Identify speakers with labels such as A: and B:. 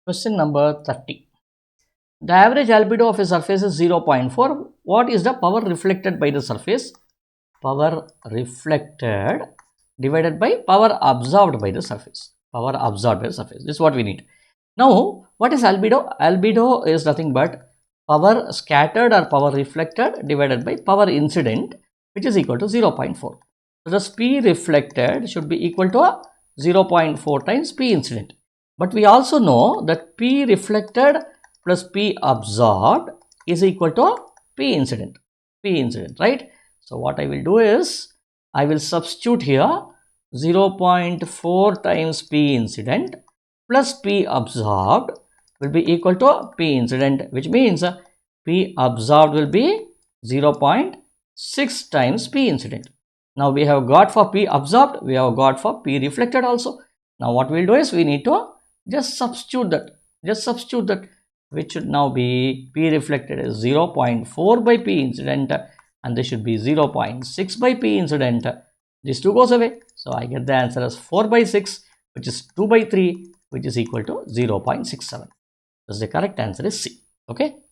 A: Question number 30. The average albedo of a surface is 0.4. What is the power reflected by the surface? Power reflected divided by power absorbed by the surface. Power absorbed by the surface. This is what we need. Now, what is albedo? Albedo is nothing but power scattered or power reflected divided by power incident, which is equal to 0.4. So, thus P reflected should be equal to 0.4 times P incident. But we also know that P reflected plus P absorbed is equal to P incident. P incident, right? So, what I will do is, I will substitute here 0.4 times P incident plus P absorbed will be equal to P incident, which means P absorbed will be 0.6 times P incident. Now, we have got for P absorbed, we have got for P reflected also. Now, what we will do is, we need to just substitute that, which should now be P reflected is 0.4 by P incident, and this should be 0.6 by P incident. This 2 goes away. So, I get the answer as 4 by 6, which is 2 by 3, which is equal to 0.67. Thus, the correct answer is C. Okay.